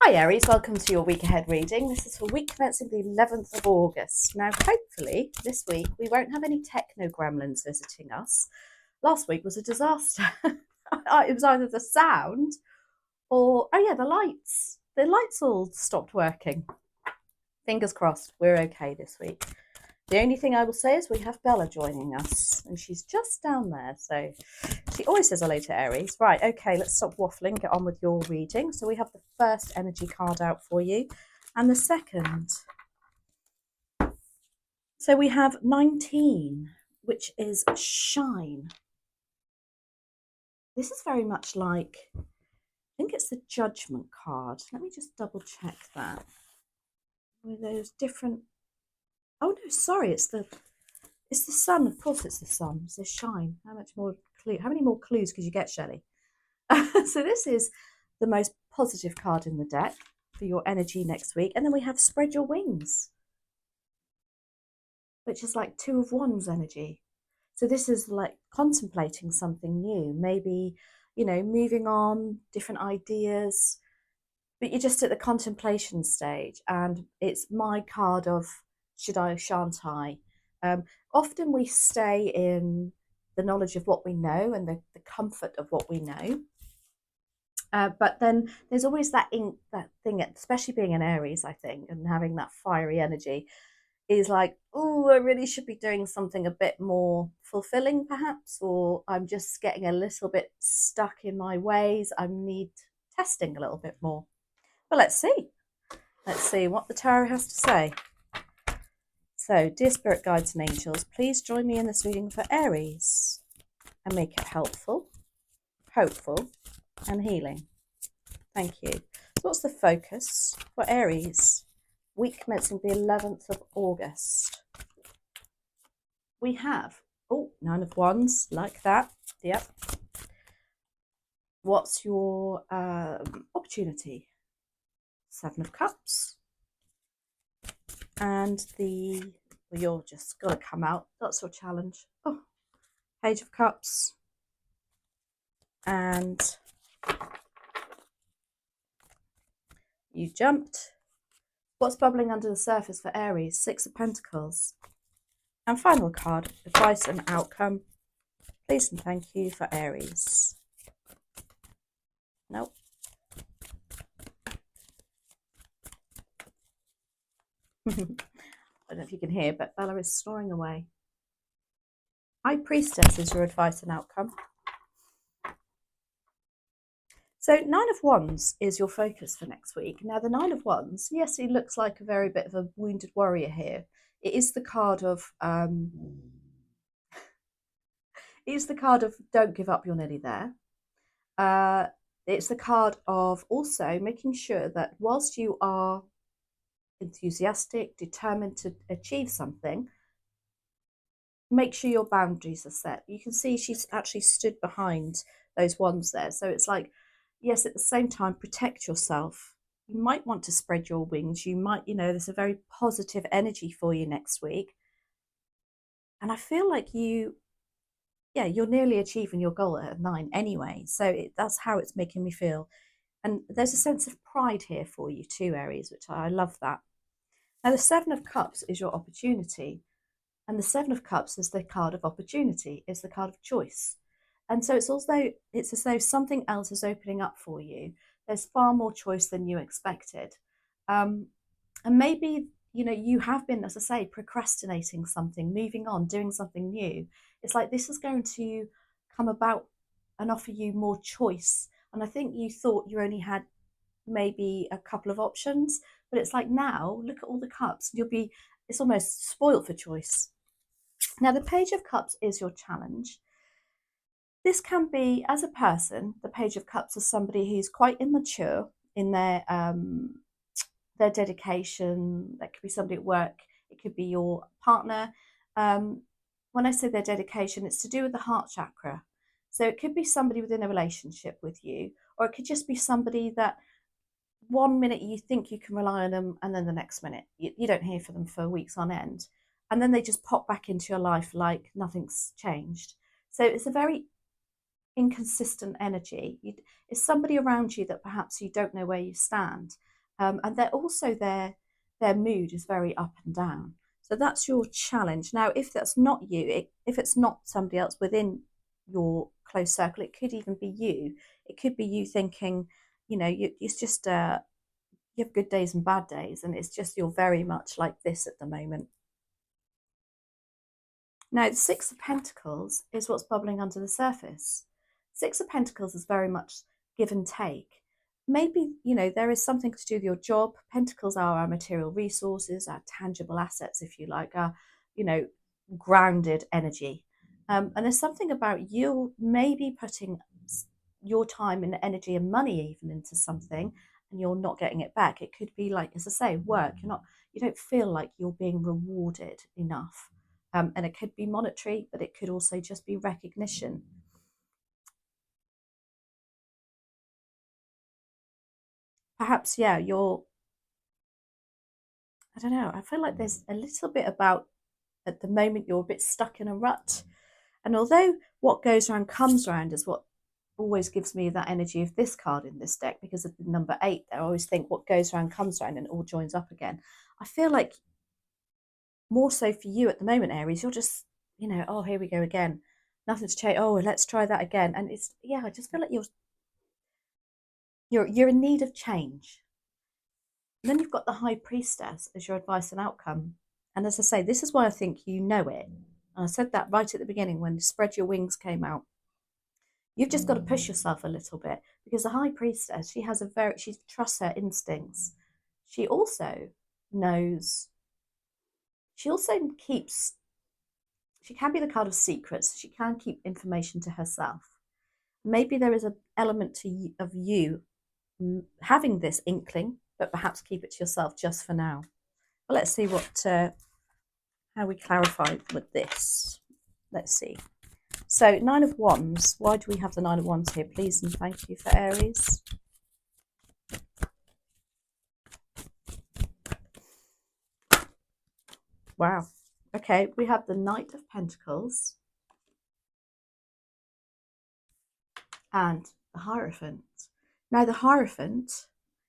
Hi Aries, welcome to your week ahead reading. This is for week commencing the 11th of August. Now, hopefully, this week we won't have any techno gremlins visiting us. Last week was a disaster. It was either the sound or, oh yeah, the lights. The lights all stopped working. Fingers crossed, we're okay this week. The only thing I will say is we have Bella joining us, and she's just down there, so she always says hello to Aries. Right, okay, let's stop waffling, get on with your reading. So we have the first energy card out for you, and the second. So we have 19, which is shine. This is very much like, I think it's the judgment card. Let me just double check that. With those different, oh no, sorry, it's the sun. Of course it's the sun. It's the shine. How many more clues could you get, Shelley? So this is the most positive card in the deck for your energy next week. And then we have spread your wings, which is like 2 of Wands energy. So this is like contemplating something new, maybe, moving on, different ideas, but you're just at the contemplation stage. And it's my card of should I, shan't I? Often we stay in the knowledge of what we know and the comfort of what we know. But then there's always that thing, especially being an Aries, I think, and having that fiery energy is like, oh, I really should be doing something a bit more fulfilling, perhaps, or I'm just getting a little bit stuck in my ways. I need testing a little bit more. But let's see. Let's see what the tarot has to say. So, dear spirit guides and angels, please join me in this reading for Aries and make it helpful, hopeful, and healing. Thank you. So what's the focus for Aries? Week commencing the 11th of August. We have, 9 of Wands, like that. Yep. What's your opportunity? 7 of Cups. And you're just got to come out. That's your challenge. Oh, Page of Cups. And you jumped. What's bubbling under the surface for Aries? 6 of Pentacles. And final card, advice and outcome. Please and thank you for Aries. Nope. I don't know if you can hear, but Bella is snoring away. High Priestess is your advice and outcome. So 9 of Wands is your focus for next week. Now the 9 of Wands, yes, he looks like a very bit of a wounded warrior here. It is the card of don't give up, you're nearly there. It's the card of also making sure that whilst you are enthusiastic, determined to achieve something, make sure your boundaries are set. You can see she's actually stood behind those wands there. So it's like, yes, at the same time, protect yourself. You might want to spread your wings. You might, there's a very positive energy for you next week. And I feel like you're nearly achieving your goal at 9 anyway. So that's how it's making me feel. And there's a sense of pride here for you too, Aries, which I love that. Now, the 7 of Cups is your opportunity. And the 7 of Cups is the card of opportunity, is the card of choice. And so it's as though something else is opening up for you. There's far more choice than you expected. And maybe, you have been, as I say, procrastinating something, moving on, doing something new. It's like this is going to come about and offer you more choice. And I think you thought you only had maybe a couple of options, but it's like now, look at all the cups. It's almost spoiled for choice. Now, the Page of Cups is your challenge. This can be, as a person, the Page of Cups is somebody who's quite immature in their dedication. That could be somebody at work. It could be your partner. When I say their dedication, it's to do with the heart chakra. So it could be somebody within a relationship with you, or it could just be somebody that one minute you think you can rely on them, and then the next minute you don't hear from them for weeks on end. And then they just pop back into your life like nothing's changed. So it's a very inconsistent energy. It's somebody around you that perhaps you don't know where you stand. and they're also their mood is very up and down. So that's your challenge. Now, if that's not you, if it's not somebody else within your close circle, it could even be you. It could be you thinking, it's just you have good days and bad days, and it's just you're very much like this at the moment. Now, the Six of Pentacles is what's bubbling under the surface. Six of Pentacles is very much give and take. Maybe, there is something to do with your job. Pentacles are our material resources, our tangible assets, if you like, our, grounded energy. And there's something about you maybe putting your time and energy and money even into something, and you're not getting it back. It could be like, as I say, work. You don't feel like you're being rewarded enough. And it could be monetary, but it could also just be recognition. Perhaps, yeah, I don't know, I feel like there's a little bit about, at the moment, you're a bit stuck in a rut. And although what goes around comes around is what always gives me that energy of this card in this deck, because of the number 8 there, I always think what goes around comes around and it all joins up again. I feel like more so for you at the moment, Aries, you're just, oh, here we go again. Nothing's changed. Oh, let's try that again. And I just feel like you're in need of change. And then you've got the High Priestess as your advice and outcome. And as I say, this is why I think you know it. And I said that right at the beginning when Spread Your Wings came out. You've just got to push yourself a little bit, because the High Priestess, she trusts her instincts. She also knows, she can be the card of secrets. She can keep information to herself. Maybe there is an element of you having this inkling, but perhaps keep it to yourself just for now. But let's see how we clarify with this. Let's see. So 9 of Wands. Why do we have the 9 of Wands here? Please and thank you for Aries. Wow. Okay, we have the Knight of Pentacles and the Hierophant. Now, the Hierophant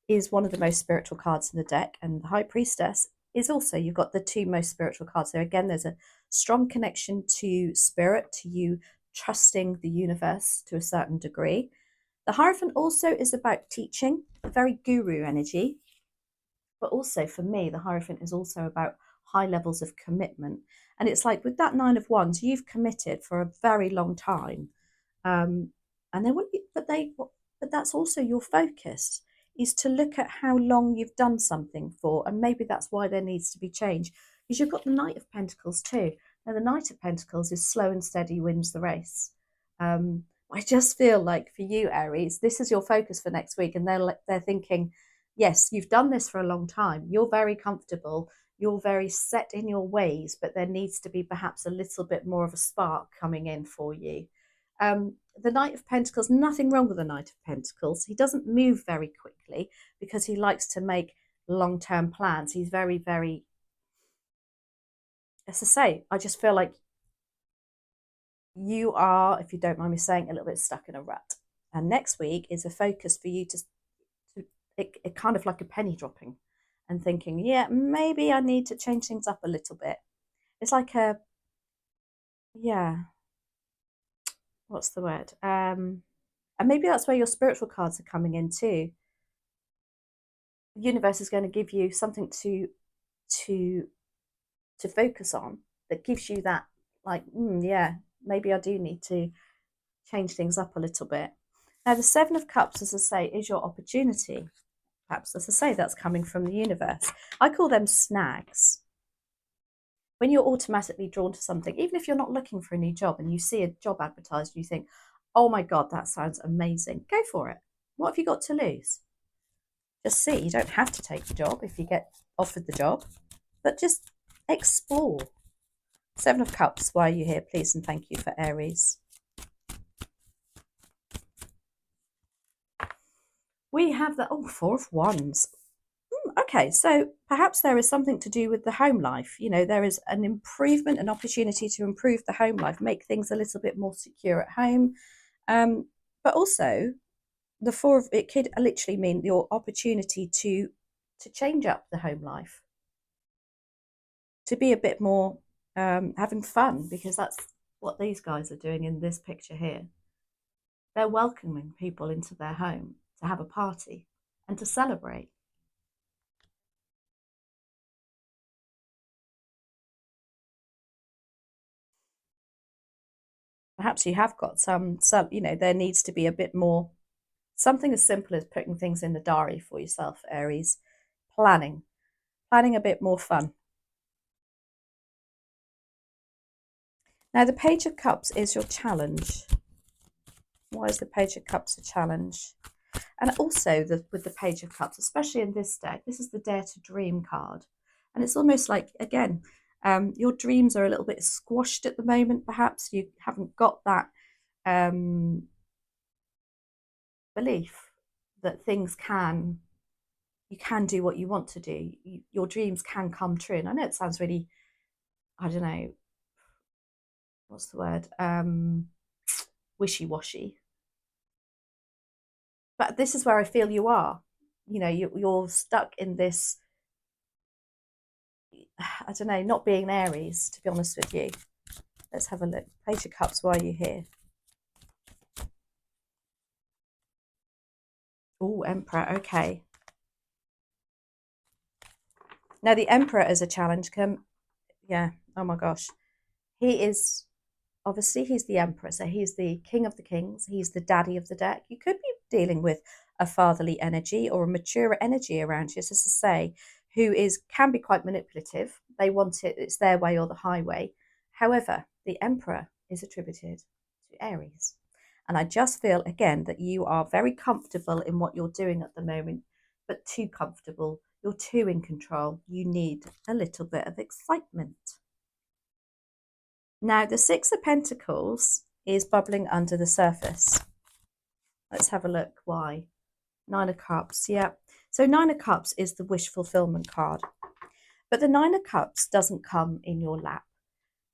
is one of the most spiritual cards in the deck, and the High Priestess is also, you've got the two most spiritual cards. So again, there's a strong connection to spirit, to you trusting the universe to a certain degree. The Hierophant also is about teaching, a very guru energy. But also for me, the Hierophant is also about high levels of commitment. And it's like with that 9 of Wands, you've committed for a very long time. And they want you, but that's also your focus, is to look at how long you've done something for. And maybe that's why there needs to be change, because you've got the Knight of Pentacles too. Now, the Knight of Pentacles is slow and steady wins the race. I just feel like for you, Aries, this is your focus for next week. And they're thinking, yes, you've done this for a long time. You're very comfortable. You're very set in your ways, but there needs to be perhaps a little bit more of a spark coming in for you. The Knight of Pentacles, nothing wrong with the Knight of Pentacles. He doesn't move very quickly because he likes to make long-term plans. He's very, very, as I say, I just feel like you are, if you don't mind me saying, a little bit stuck in a rut. And next week is a focus for you to it kind of like a penny dropping and thinking, yeah, maybe I need to change things up a little bit. It's like what's the word? And maybe that's where your spiritual cards are coming in too. The universe is going to give you something to focus on that gives you that, like, yeah, maybe I do need to change things up a little bit. Now, the 7 of Cups, as I say, is your opportunity. Perhaps, as I say, that's coming from the universe. I call them snags. When you're automatically drawn to something, even if you're not looking for a new job and you see a job advertised and you think, oh my God, that sounds amazing, go for it. What have you got to lose? Just see. You don't have to take the job if you get offered the job, but just explore. 7 of Cups, why are you here? Please and thank you for Aries. We have the 4 of Wands. Okay, so perhaps there is something to do with the home life. There is an improvement, an opportunity to improve the home life, make things a little bit more secure at home. But also, the 4 of it could literally mean your opportunity to to change up the home life, to be a bit more having fun, because that's what these guys are doing in this picture here. They're welcoming people into their home to have a party and to celebrate. Perhaps you have got some, there needs to be a bit more, something as simple as putting things in the diary for yourself, Aries. Planning a bit more fun. Now, the Page of Cups is your challenge. Why is the Page of Cups a challenge? And also with the Page of Cups, especially in this deck, this is the Dare to Dream card. And it's almost like, again, your dreams are a little bit squashed at the moment. Perhaps you haven't got that belief that you can do what you want to do. Your dreams can come true. And I know it sounds really, I don't know, what's the word? Wishy-washy. But this is where I feel you are. You're stuck in this, I don't know, not being an Aries, to be honest with you. Let's have a look. Page of Cups, why are you here? Oh, Emperor, okay. Now, the Emperor is a challenge. Yeah, oh my gosh. Obviously, he's the Emperor, so he's the King of the Kings. He's the daddy of the deck. You could be dealing with a fatherly energy or a mature energy around you, as to say, who can be quite manipulative. They want it's their way or the highway. However, the Emperor is attributed to Aries. And I just feel, again, that you are very comfortable in what you're doing at the moment, but too comfortable. You're too in control. You need a little bit of excitement. Now, the Six of Pentacles is bubbling under the surface. Let's have a look why. Nine of Cups, yeah. So Nine of Cups is the wish fulfillment card. But the Nine of Cups doesn't come in your lap.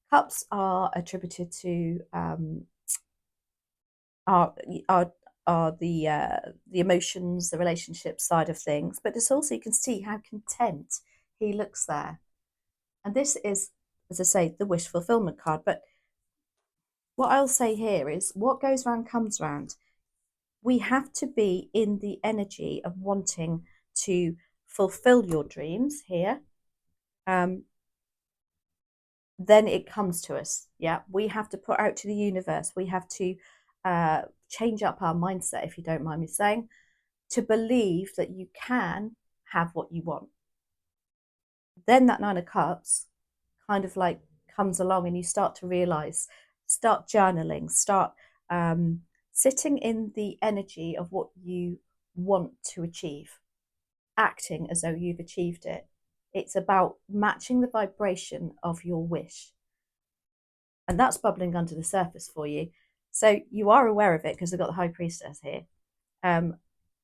Cups are attributed to are the emotions, the relationship side of things. But it's also, you can see how content he looks there. And this is, as I say, the wish fulfillment card. But what I'll say here is what goes round comes round. We have to be in the energy of wanting to fulfill your dreams here. Then it comes to us. Yeah, we have to put out to the universe. We have to change up our mindset, if you don't mind me saying, to believe that you can have what you want. Then that Nine of Cups kind of like comes along and you start to realize, start journaling, start sitting in the energy of what you want to achieve, acting as though you've achieved it. It's about matching the vibration of your wish. And that's bubbling under the surface for you. So you are aware of it because they've got the High Priestess here.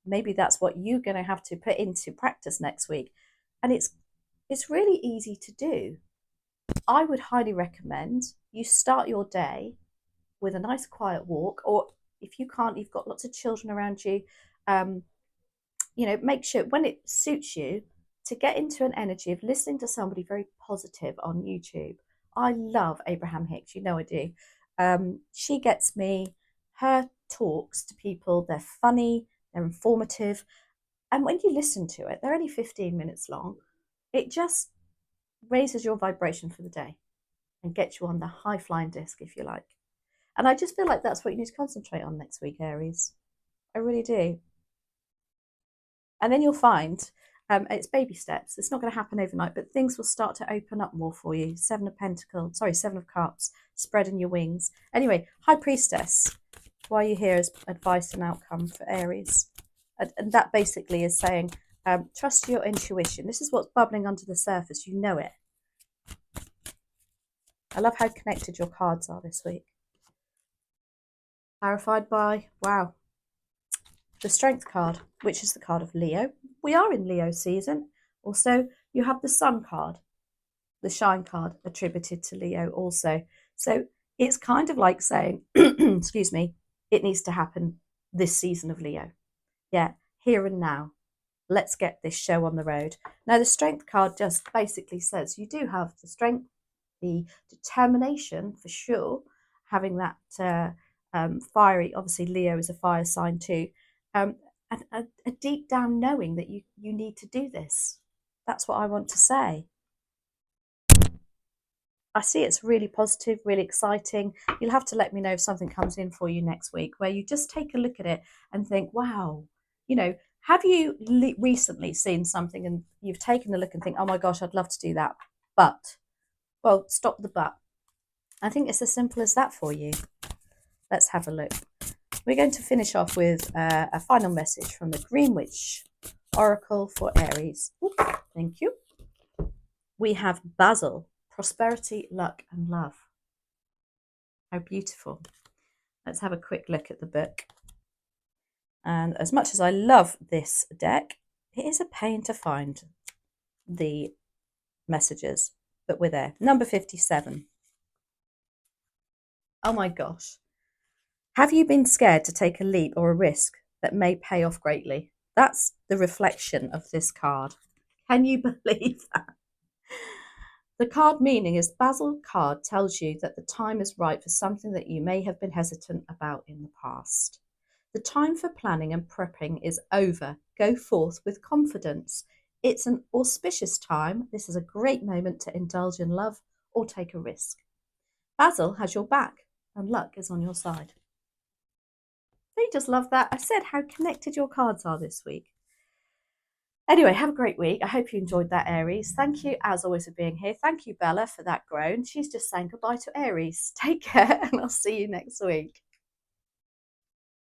Maybe that's what you're going to have to put into practice next week. And it's really easy to do. I would highly recommend you start your day with a nice quiet walk, or if you can't, you've got lots of children around you, make sure when it suits you to get into an energy of listening to somebody very positive on YouTube. I love Abraham Hicks, I do. She gets me, her talks to people, they're funny, they're informative. And when you listen to it, they're only 15 minutes long. It just raises your vibration for the day and gets you on the high flying disc, if you like. And I just feel like that's what you need to concentrate on next week, Aries. I really do. And then you'll find it's baby steps. It's not going to happen overnight, but things will start to open up more for you. Seven of Cups, spreading your wings. Anyway, High Priestess, why are you here as advice and outcome for Aries? And that basically is saying, trust your intuition. This is what's bubbling under the surface. You know it. I love how connected your cards are this week. Clarified by, wow, the Strength card, which is the card of Leo. We are in Leo season. Also, you have the Sun card, the Shine card, attributed to Leo also. So it's kind of like saying, excuse me, it needs to happen this season of Leo. Yeah, here and now. Let's get this show on the road. Now, the strength card just basically says you do have the strength, the determination for sure, having that fiery, obviously Leo is a fire sign too, and a deep down knowing that you need to do this. That's what I want to say. I see it's really positive, really exciting. You'll have to let me know if something comes in for you next week where you just take a look at it and think, wow, you know, have you recently seen something and you've taken a look and think, oh my gosh, I'd love to do that. But, well, stop the but. I think it's as simple as that for you. Let's have a look. We're going to finish off with a final message from the Green Witch Oracle for Aries. Ooh, thank you. We have Basil. Prosperity, luck, and love. How beautiful. Let's have a quick look at the book. And as much as I love this deck, it is a pain to find the messages, but we're there. Number 57. Oh my gosh. Have you been scared to take a leap or a risk that may pay off greatly? That's the reflection of this card. Can you believe that? The card meaning is Basil card tells you that the time is right for something that you may have been hesitant about in the past. The time for planning and prepping is over. Go forth with confidence. It's an auspicious time. This is a great moment to indulge in love or take a risk. Basil has your back and luck is on your side. They just love that. I said how connected your cards are this week. Anyway, have a great week. I hope you enjoyed that, Aries. Thank you, as always, for being here. Thank you, Bella, for that groan. She's just saying goodbye to Aries. Take care, and I'll see you next week.